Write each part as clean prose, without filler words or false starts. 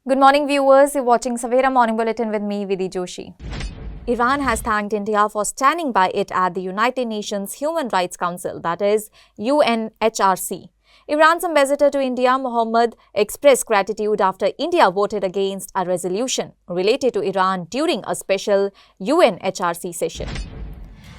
Good morning, viewers. You're watching Savera Morning Bulletin with me, Vidhi Joshi. Iran has thanked India for standing by it at the United Nations Human Rights Council, that is, UNHRC. Iran's ambassador to India, Mohammed, expressed gratitude after India voted against a resolution related to Iran during a special UNHRC session.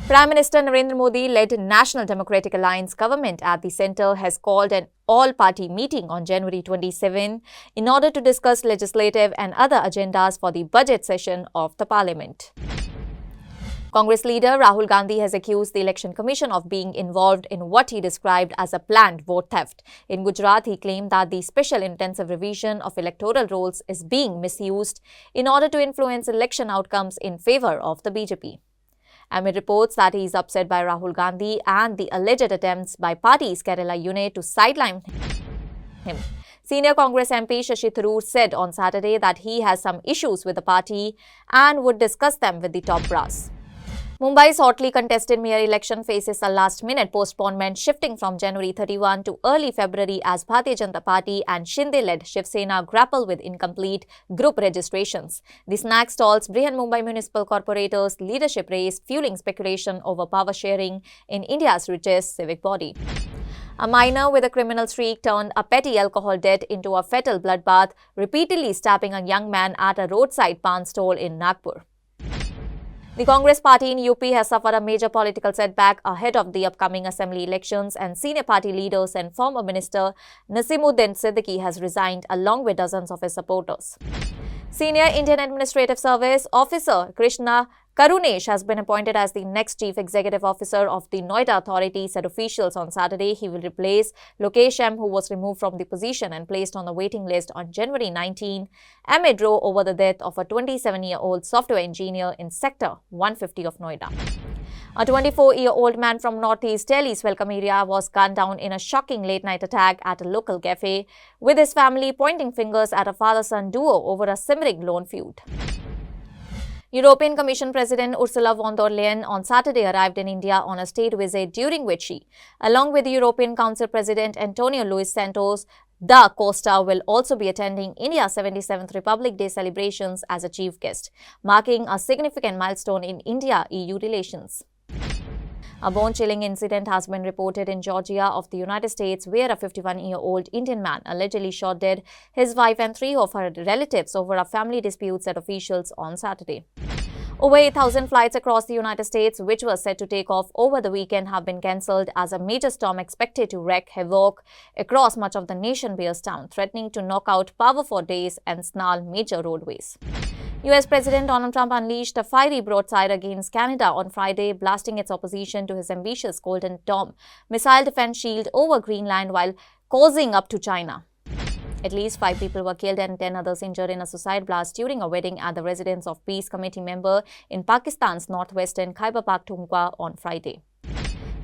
Prime Minister Narendra Modi-led National Democratic Alliance government at the centre has called an all-party meeting on January 27 in order to discuss legislative and other agendas for the budget session of the parliament. Congress leader Rahul Gandhi has accused the Election Commission of being involved in what he described as a planned vote theft. In Gujarat, he claimed that the special intensive revision of electoral rolls is being misused in order to influence election outcomes in favour of the BJP. Amid reports that he is upset by Rahul Gandhi and the alleged attempts by party's Kerala unit to sideline him, senior Congress MP Shashi Tharoor said on Saturday that he has some issues with the party and would discuss them with the top brass. Mumbai's hotly contested mayor election faces a last-minute postponement, shifting from January 31 to early February as Bharatiya Janata Party and Shinde-led Shiv Sena grapple with incomplete group registrations. The snack stalls Brihan Mumbai Municipal Corporator's leadership race, fueling speculation over power sharing in India's richest civic body. A minor with a criminal streak turned a petty alcohol debt into a fatal bloodbath, repeatedly stabbing a young man at a roadside pan stall in Nagpur. The Congress party in UP has suffered a major political setback ahead of the upcoming assembly elections, and senior party leaders and former minister Nasimuddin Siddiqui has resigned along with dozens of his supporters. Senior Indian Administrative Service officer Krishna Karunesh has been appointed as the next chief executive officer of the Noida Authority, said officials on Saturday. He will replace Lokesh M, who was removed from the position and placed on the waiting list on January 19 amid row over the death of a 27-year-old software engineer in Sector 150 of Noida. A 24-year-old man from northeast Delhi's Welcome area was gunned down in a shocking late-night attack at a local cafe, with his family pointing fingers at a father-son duo over a simmering loan feud. European Commission President Ursula von der Leyen on Saturday arrived in India on a state visit, during which she, along with European Council President Antonio Luis Santos da Costa, will also be attending India's 77th Republic Day celebrations as a chief guest, marking a significant milestone in India-EU relations. A bone-chilling incident has been reported in Georgia of the United States, where a 51-year-old Indian man allegedly shot dead his wife and 3 of her relatives over a family dispute, said officials on Saturday. Over 8,000 flights across the United States, which were set to take off over the weekend, have been cancelled as a major storm expected to wreak havoc across much of the nation bears down, threatening to knock out power for days and snarl major roadways. US President Donald Trump unleashed a fiery broadside against Canada on Friday, blasting its opposition to his ambitious Golden Dome missile defense shield over Greenland while causing up to China. At least 5 people were killed and 10 others injured in a suicide blast during a wedding at the residence of Peace Committee member in Pakistan's northwestern Khyber Pakhtunkhwa on Friday.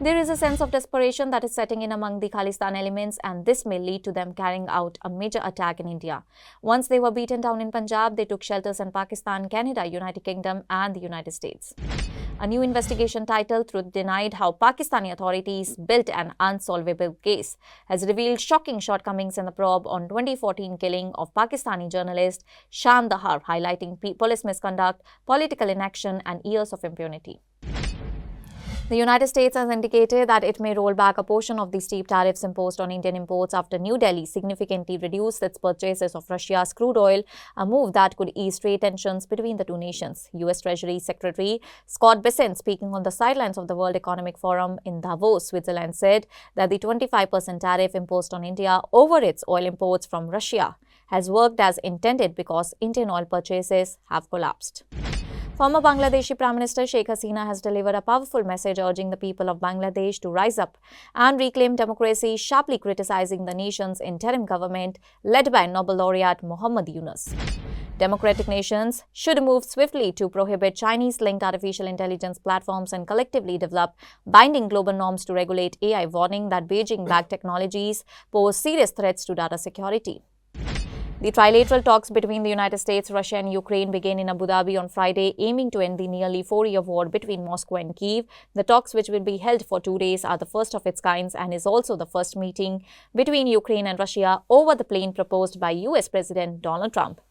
There is a sense of desperation that is setting in among the Khalistan elements, and this may lead to them carrying out a major attack in India. Once they were beaten down in Punjab, they took shelters in Pakistan, Canada, United Kingdom and the United States. A new investigation titled "Truth Denied: How Pakistani Authorities Built an Unsolvable Case" has revealed shocking shortcomings in the probe on 2014 killing of Pakistani journalist Shan Dahar, highlighting police misconduct, political inaction and years of impunity. The United States has indicated that it may roll back a portion of the steep tariffs imposed on Indian imports after New Delhi significantly reduced its purchases of Russia's crude oil, a move that could ease trade tensions between the two nations. U.S. Treasury Secretary Scott Bessent, speaking on the sidelines of the World Economic Forum in Davos, Switzerland, said that the 25% tariff imposed on India over its oil imports from Russia has worked as intended because Indian oil purchases have collapsed. Former Bangladeshi Prime Minister Sheikh Hasina has delivered a powerful message urging the people of Bangladesh to rise up and reclaim democracy, sharply criticizing the nation's interim government led by Nobel laureate Muhammad Yunus. Democratic nations should move swiftly to prohibit Chinese-linked artificial intelligence platforms and collectively develop binding global norms to regulate AI, warning that Beijing-backed technologies pose serious threats to data security. The trilateral talks between the United States, Russia and Ukraine began in Abu Dhabi on Friday, aiming to end the nearly 4-year war between Moscow and Kyiv. The talks, which will be held for 2 days, are the first of its kind and is also the first meeting between Ukraine and Russia over the plan proposed by US President Donald Trump.